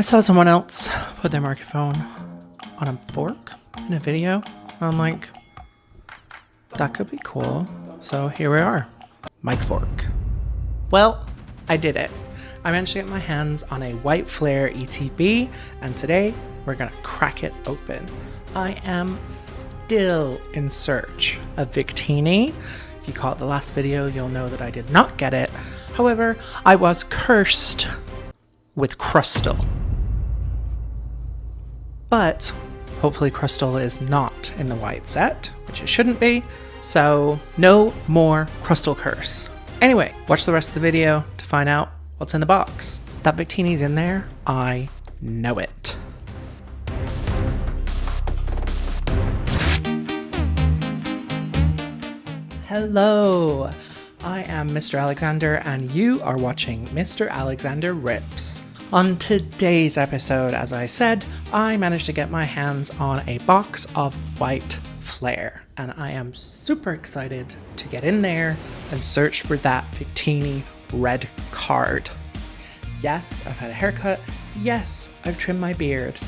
I saw someone else put their microphone on a fork in a video. I'm like, that could be cool. So here we are, mic fork. Well, I did it. I managed to get my hands on a White Flare ETB, and today we're gonna crack it open. I am still in search of Victini. If you caught the last video, you'll know that I did not get it. However, I was cursed with Crustle. But hopefully Crustle is not in the white set, which it shouldn't be, so no more Crustle curse. Anyway, watch the rest of the video to find out what's in the box. That Victini's in there, I know it. Hello, I am Mr. Alexander and you are watching Mr. Alexander Rips. On today's episode, as I said, I managed to get my hands on a box of White Flare, and I am super excited to get in there and search for that Victini red card. Yes, I've had a haircut. Yes, I've trimmed my beard.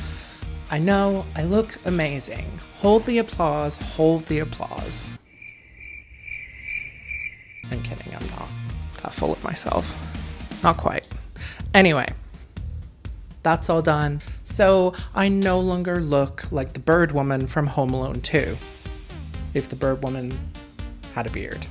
I know, I look amazing. Hold the applause, hold the applause. I'm kidding, I'm not that full of myself. Not quite. Anyway. That's all done. So I no longer look like the bird woman from Home Alone 2, if the bird woman had a beard.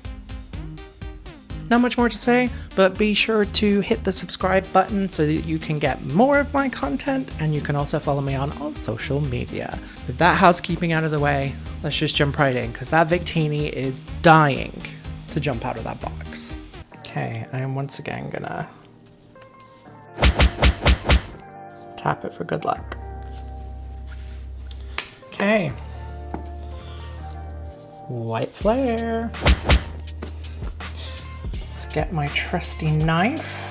Not much more to say, but be sure to hit the subscribe button so that you can get more of my content, and you can also follow me on all social media. With that housekeeping out of the way, let's just jump right in, because that Victini is dying to jump out of that box. Okay, I am once again gonna tap it for good luck. Okay. White Flare. Let's get my trusty knife.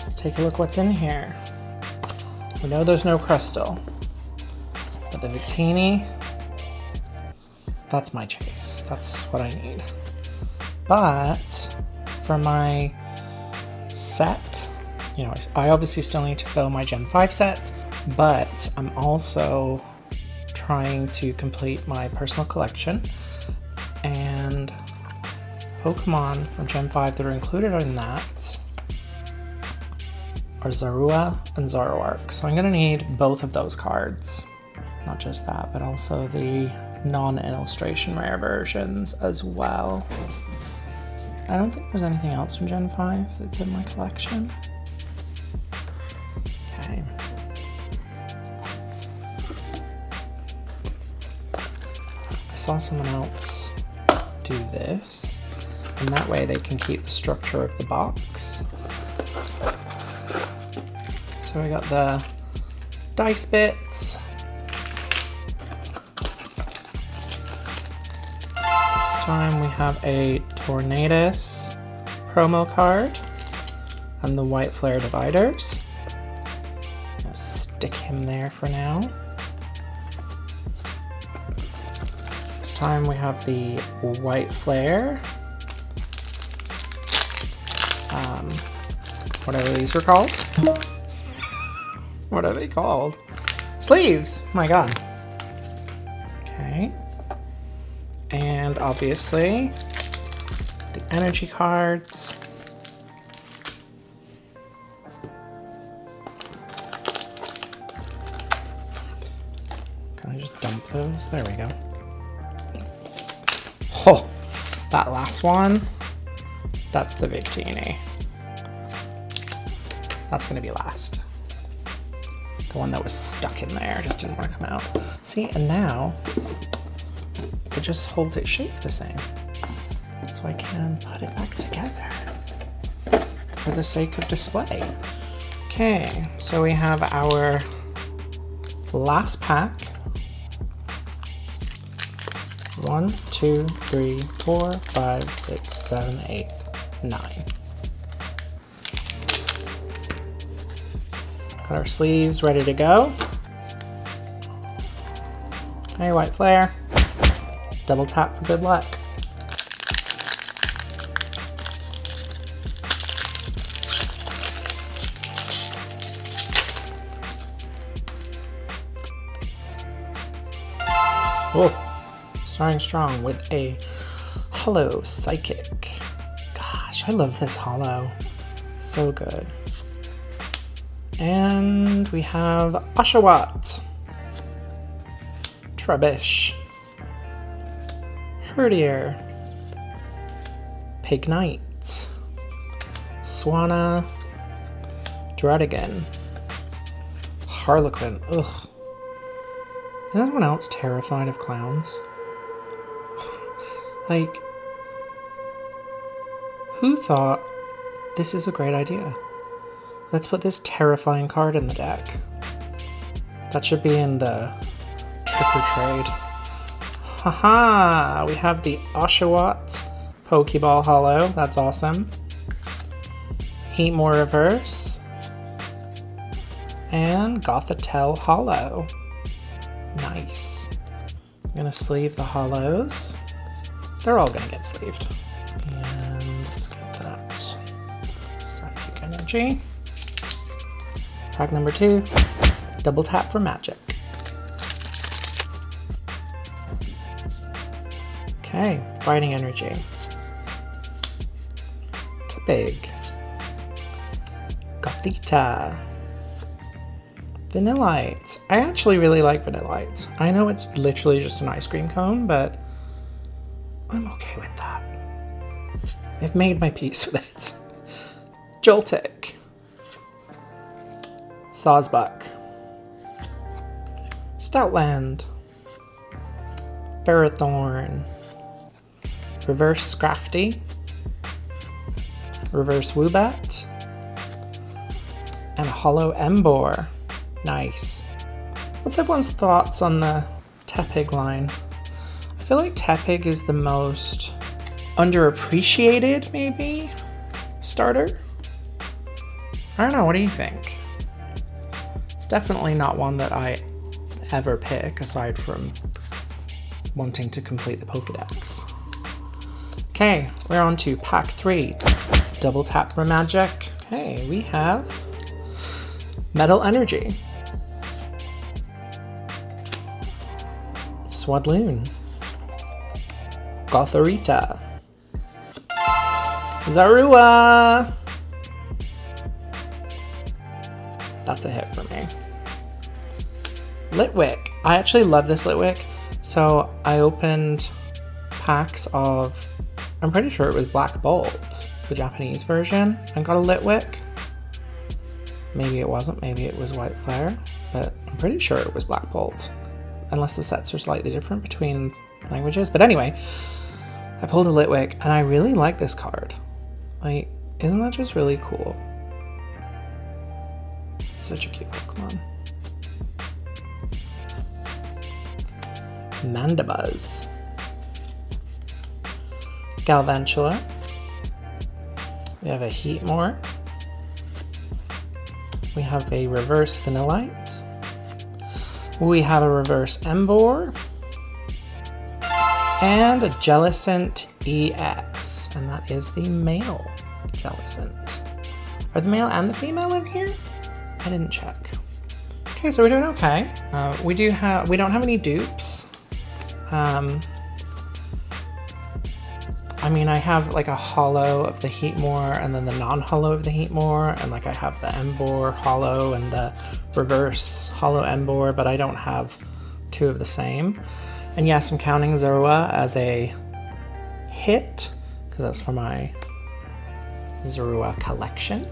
Let's take a look what's in here. We know there's no Crustle, but the Victini, that's my chase. That's what I need. But for my set, you know, I obviously still need to fill my Gen 5 sets, but I'm also trying to complete my personal collection, and Pokemon from Gen 5 that are included in that are Zorua and Zoroark. So I'm gonna need both of those cards. Not just that, but also the non-illustration rare versions as well. I don't think there's anything else from Gen 5 that's in my collection. Okay. I saw someone else do this, and that way they can keep the structure of the box. So I got the dice bits. This time we have a Tornadus promo card and the White Flare dividers. I'm gonna stick him there for now. This time we have the White Flare. Whatever these are called. What are they called? Sleeves! Oh my god. Okay. And obviously, the energy cards. Can I just dump those? There we go. Oh, that last one, that's the Victini. That's gonna be last. The one that was stuck in there just didn't want to come out. See, and now it just holds its shape the same. So I can put it back together. for the sake of display. Okay, so we have our last pack. 1, 2, 3, 4, 5, 6, 7, 8, 9. Got our sleeves ready to go. Hey, White Flare. Double tap for good luck. Oh, starting strong with a Holo Psychic. Gosh, I love this holo. So good. And we have Oshawott, Trubbish, Herdier, Pignite, Swanna, Dredigan, Harlequin. Ugh. Is anyone else terrified of clowns? Like, who thought this is a great idea? Let's put this terrifying card in the deck. That should be in the trick or trade. Haha! We have the Oshawott Pokeball Holo. That's awesome. Heatmore Reverse. And Gothitelle Holo. Nice. I'm gonna sleeve the holos. They're all gonna get sleeved. And let's get that Psychic Energy. Pack number 2, double tap for magic. Okay, Fighting Energy. Big. Gothita. Vanillite. I actually really like Vanillite. I know it's literally just an ice cream cone, but I'm okay with that. I've made my peace with it. Joltik. Sawsbuck, Stoutland, Ferrothorn, Reverse Scrafty, Reverse Woobat, and a Holo Emboar. Nice. What's everyone's thoughts on the Tepig line? I feel like Tepig is the most underappreciated, maybe, starter? I don't know, what do you think? Definitely not one that I ever pick, aside from wanting to complete the Pokedex. Okay, we're on to pack 3. Double tap for magic. Okay, we have Metal Energy, Swadloon, Gothorita, Zorua. That's a hit for me. Litwick. I actually love this Litwick. So I opened packs of, I'm pretty sure it was Black Bolt, the Japanese version, and got a Litwick. Maybe it wasn't, maybe it was White Flare, but I'm pretty sure it was Black Bolt, unless the sets are slightly different between languages. But anyway, I pulled a Litwick, and I really like this card. Like, isn't that just really cool? Such a cute Pokemon. Mandibuzz, Galvantula. We have a Heatmore. We have a Reverse Vanillite. We have a Reverse Emboar. And a Jellicent EX. And that is the male Jellicent. Are the male and the female in here? I didn't check. Okay, so we're doing okay. We don't have any dupes. I mean, I have like a holo of the Heatmore and then the non-holo of the Heatmore, and like I have the Emboar holo and the reverse holo Emboar, but I don't have two of the same. And yes, I'm counting Zorua as a hit because that's for my Zorua collection.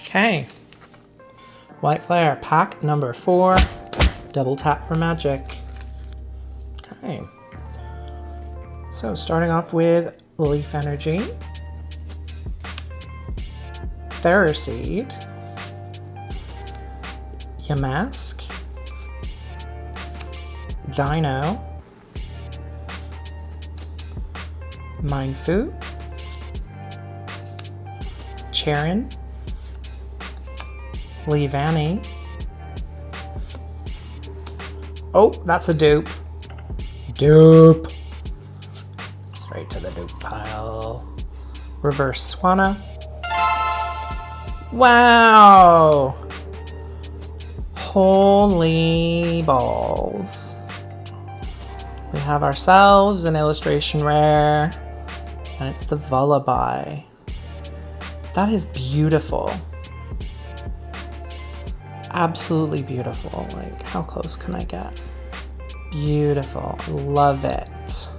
Okay, White Flare, pack number 4, double tap for magic. Okay, so starting off with Leaf Energy, Ferroseed, Yamask, Dino, Mindfu, Charon, Leavanny. Oh, that's a dupe. Dupe. Straight to the dupe pile. Reverse Swanna. Wow! Holy balls. We have ourselves an illustration rare, and it's the Vullaby. That is beautiful. Absolutely beautiful. Like, how close can I get? Beautiful. Love it.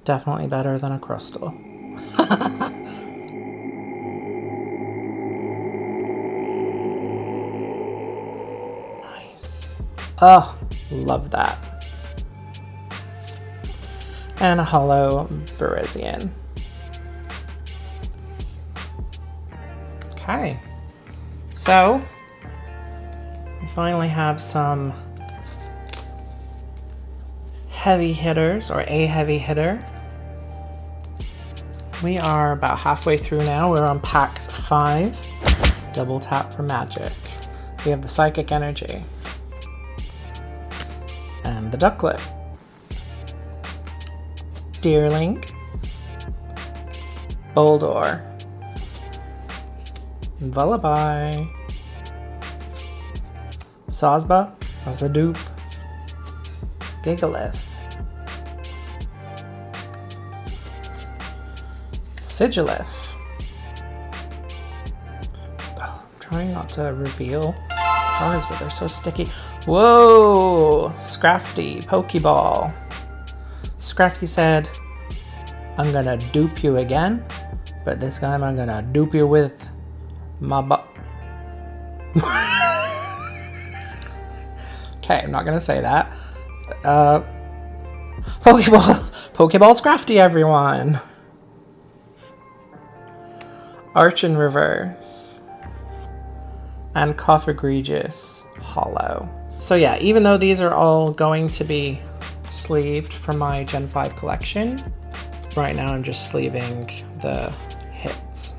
Definitely better than a Crustle. Nice. Oh, love that. And a holo Beresian. Okay. So, we finally have some heavy hitters, or a heavy hitter. We are about halfway through now. We're on pack 5. Double tap for magic. We have the Psychic Energy. And the Ducklet. Deerling. Boldore. Vullaby. Sawsbuck as a dupe. Gigalith. Sigilith. Oh, I'm trying not to reveal cards, but they're so sticky. Whoa! Scrafty, Pokeball. Scrafty said, I'm gonna dupe you again, but this time I'm gonna dupe you with my butt. Okay, I'm not gonna say that. Pokeball Scrafty, everyone. Arch in reverse. And Cough Egregious holo. So yeah, even though these are all going to be sleeved from my Gen 5 collection, right now I'm just sleeving the hits.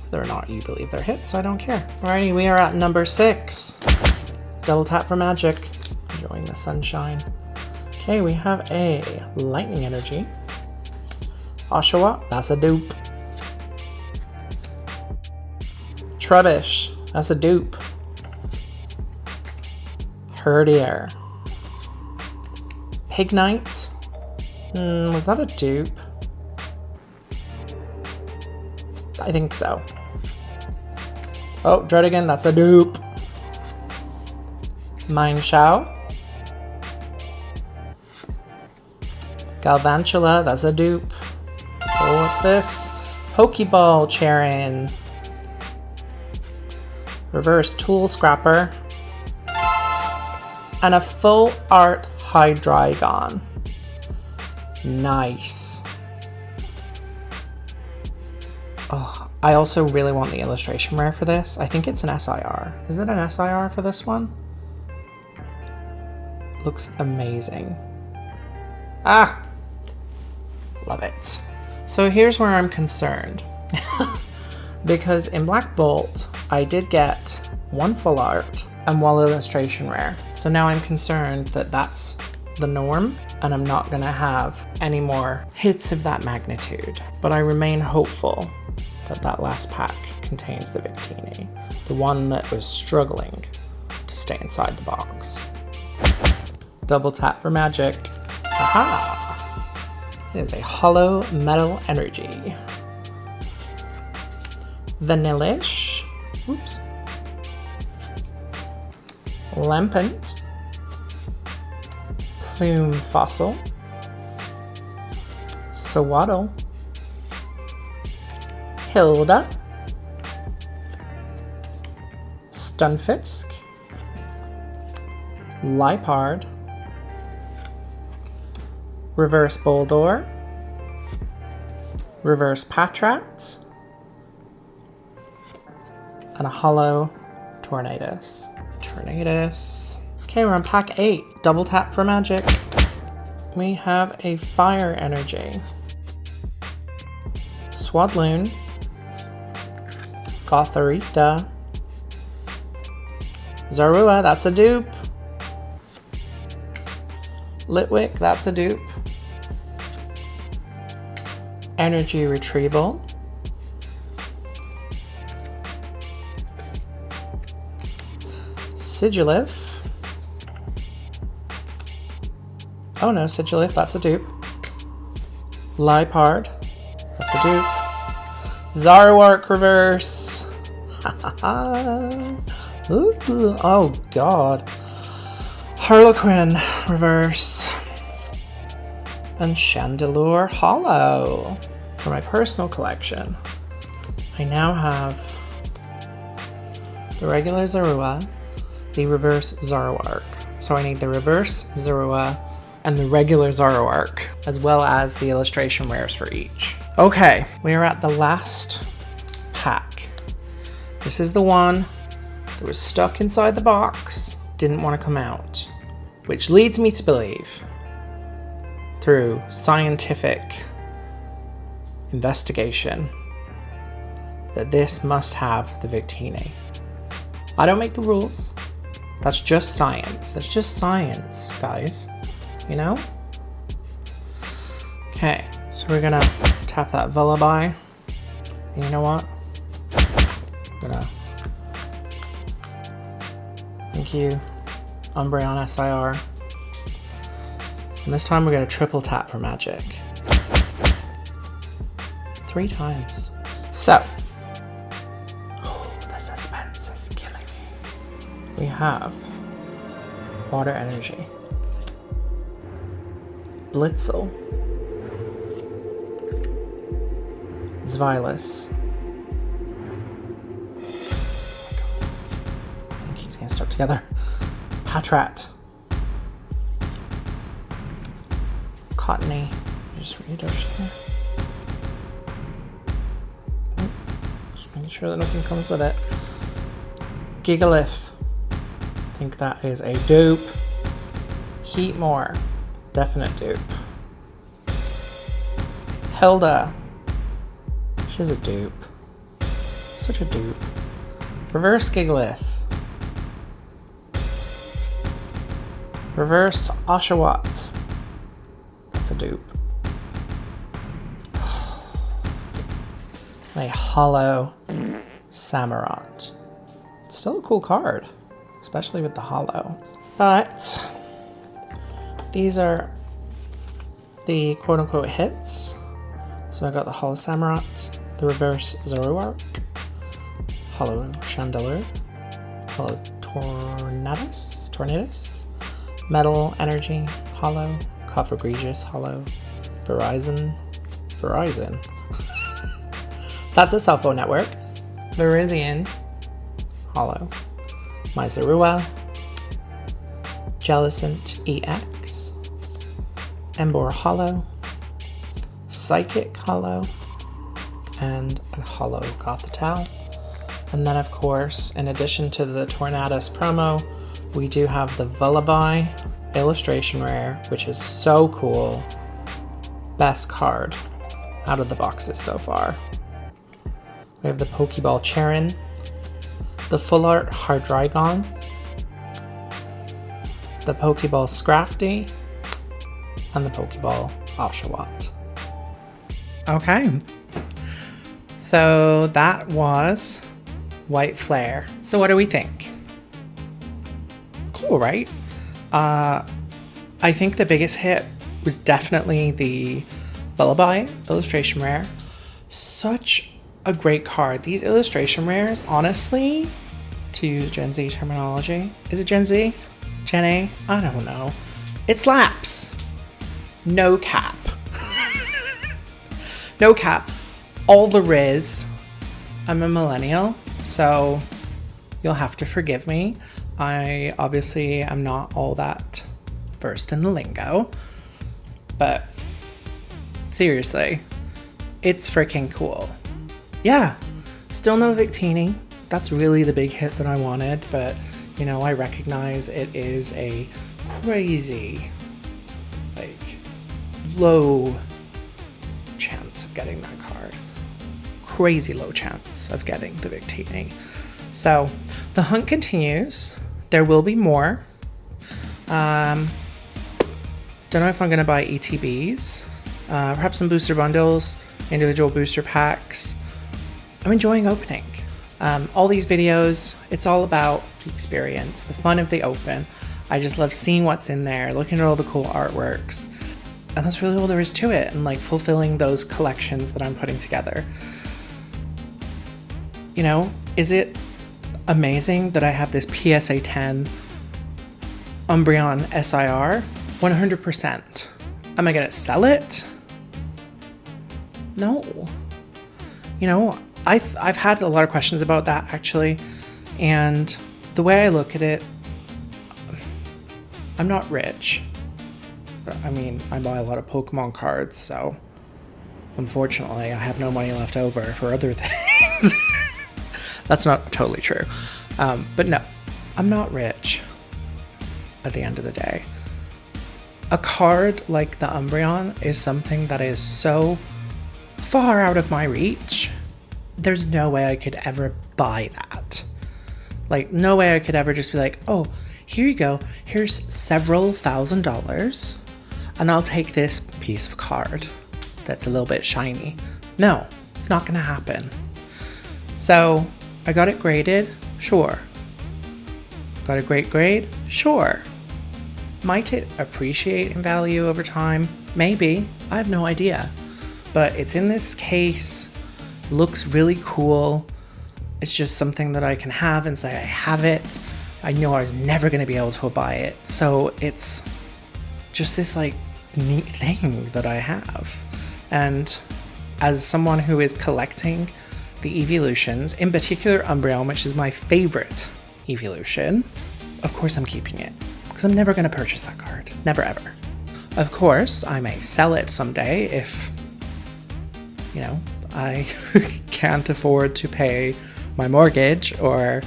Whether or not you believe they're hits, I don't care. Alrighty, we are at number 6. Double tap for magic. Enjoying the sunshine. Okay, we have a Lightning Energy. Oshawa, that's a dupe. Trubbish, that's a dupe. Herdier. Pignite. Was that a dupe? I think so. Oh, Dredigan, that's a dupe. Mineshaw. Galvantula, that's a dupe. Oh, what's this? Pokeball Charon. Reverse Tool Scrapper. And a full art Hydreigon. Nice. Oh, I also really want the illustration rare for this. I think it's an SIR. Is it an SIR for this one? Looks amazing. Ah! Love it. So here's where I'm concerned. Because in Black Bolt, I did get one full art and one illustration rare. So now I'm concerned that that's the norm and I'm not gonna have any more hits of that magnitude. But I remain hopeful that that last pack contains the Victini, the one that was struggling to stay inside the box. Double tap for magic. Aha! It is a holo Metal Energy. Vanillish. Oops. Lampent. Plume Fossil. Sawaddle. Hilda. Stunfisk. Liepard. Reverse Boldore. Reverse Patrat. and a hollow Tornadus. Okay, we're on pack 8. Double tap for magic. We have a fire energy. Swadloon. Gotharita. Zorua, that's a dupe. Litwick, that's a dupe. Energy Retrieval. Sigilif. Oh no, Sigilif, that's a dupe. Lipard, that's a dupe. Zoroark reverse. Ooh, oh god. Harlequin reverse. And Chandelure Hollow. For my personal collection, I now have the regular Zorua, the reverse Zoroark. So I need the reverse Zorua and the regular Zoroark, as well as the illustration rares for each. Okay, we are at the last pack. This is the one that was stuck inside the box, didn't want to come out, which leads me to believe, through scientific investigation, that this must have the Victini. I don't make the rules. That's just science. That's just science, guys. You know? Okay, so we're gonna tap that Vullaby. And you know what? I'm gonna... Thank you, Umbreon SIR. And this time we're gonna triple tap for magic. 3 times. So, the suspense is killing me. We have Water Energy, Blitzel, Zwilus. I think he's gonna start together. Patrat, Cottony. Just read it. Just making sure that nothing comes with it. Gigalith. I think that is a dupe. Heatmore. Definite dupe. Hilda. She's a dupe. Such a dupe. Reverse Gigalith. Reverse Oshawott. That's a dupe. A hollow Samurott. It's still a cool card, especially with the hollow. But these are the quote-unquote hits. So I got the hollow Samurott, the reverse Zoroark, hollow Chandelure, hollow Tornadus, metal energy, hollow, Cofagrigus, hollow, Verizon. That's a cell phone network. Virizion, hollow, my Zorua, Jellicent EX, Emboar hollow, Psychic hollow, and a hollow Gothitelle. And then of course, in addition to the Tornadus promo, we do have the Vullaby illustration rare, which is so cool. Best card out of the boxes so far. We have the Pokeball Charin, the Full Art Hardrygon, the Pokeball Scrafty, and the Pokeball Oshawott. Okay, so that was White Flare. So what do we think? Cool, right? I think the biggest hit was definitely the Vullaby illustration rare. Such a great card. These illustration rares, honestly, to use Gen Z terminology, is it Gen Z? Gen A? I don't know. It slaps. No cap. No cap. All the riz. I'm a millennial, so you'll have to forgive me. I obviously am not all that versed in the lingo, but seriously, it's freaking cool. Yeah, still no Victini, that's really the big hit that I wanted, but you know, I recognize it is a crazy, like, low chance of getting that card. Crazy low chance of getting the Victini. So the hunt continues. There will be more. Don't know if I'm going to buy ETBs. Perhaps some booster bundles, individual booster packs. I'm enjoying opening. All these videos, it's all about the experience, the fun of the open. I just love seeing what's in there, looking at all the cool artworks. And that's really all there is to it, and like fulfilling those collections that I'm putting together. You know, is it amazing that I have this PSA 10 Umbreon SIR? 100%. Am I gonna sell it? No. You know, I've had a lot of questions about that actually, and the way I look at it, I'm not rich. I mean, I buy a lot of Pokemon cards, so unfortunately I have no money left over for other things. That's not totally true. But no, I'm not rich at the end of the day. A card like the Umbreon is something that is so far out of my reach. There's no way I could ever buy that. Like, no way I could ever just be like, oh, here you go. Here's several $1,000s, and I'll take this piece of card that's a little bit shiny. No, it's not gonna happen. So I got it graded, sure. Got a great grade, sure. Might it appreciate in value over time? Maybe, I have no idea. But it's in this case, looks really cool. It's just something that I can have and say I have it. I know I was never gonna be able to buy it. So it's just this like neat thing that I have. And as someone who is collecting the evolutions, in particular Umbreon, which is my favorite evolution, of course I'm keeping it, because I'm never going to purchase that card. Never ever. Of course, I may sell it someday if, you know, I can't afford to pay my mortgage or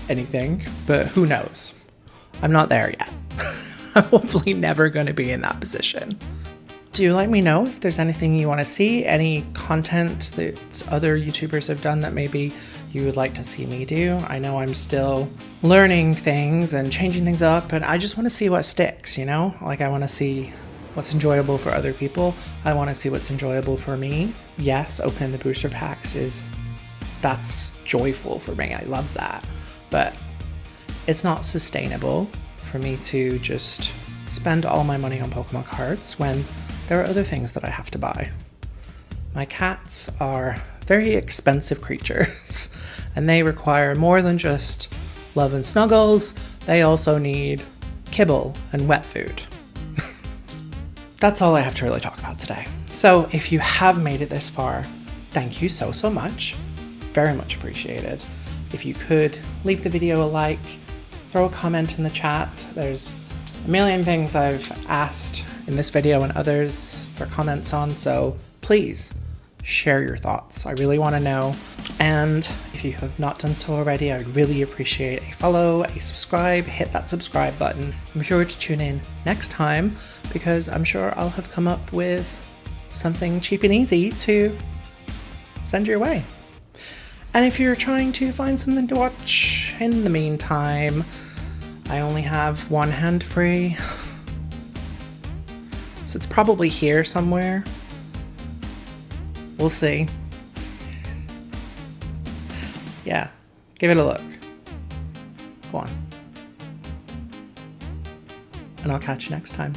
anything, but who knows? I'm not there yet. I'm hopefully never going to be in that position. Do let me know if there's anything you want to see, any content that other YouTubers have done that maybe you would like to see me do. I know I'm still learning things and changing things up, and I just want to see what sticks, you know? Like, I want to see what's enjoyable for other people. I want to see what's enjoyable for me. Yes, opening the booster packs that's joyful for me. I love that. But it's not sustainable for me to just spend all my money on Pokemon cards when there are other things that I have to buy. My cats are very expensive creatures, and they require more than just love and snuggles. They also need kibble and wet food. That's all I have to really talk about today. So if you have made it this far, thank you so much. Very much appreciated. If you could leave the video a like, throw a comment in the chat. There's a million things I've asked in this video and others for comments on, so please share your thoughts. I really want to know. And if you have not done so already, I would really appreciate a follow, a subscribe, hit that subscribe button. I'm sure to tune in next time, because I'm sure I'll have come up with something cheap and easy to send your way. And if you're trying to find something to watch in the meantime, I only have one hand free, so it's probably here somewhere. We'll see. Yeah, give it a look. Go on. And I'll catch you next time.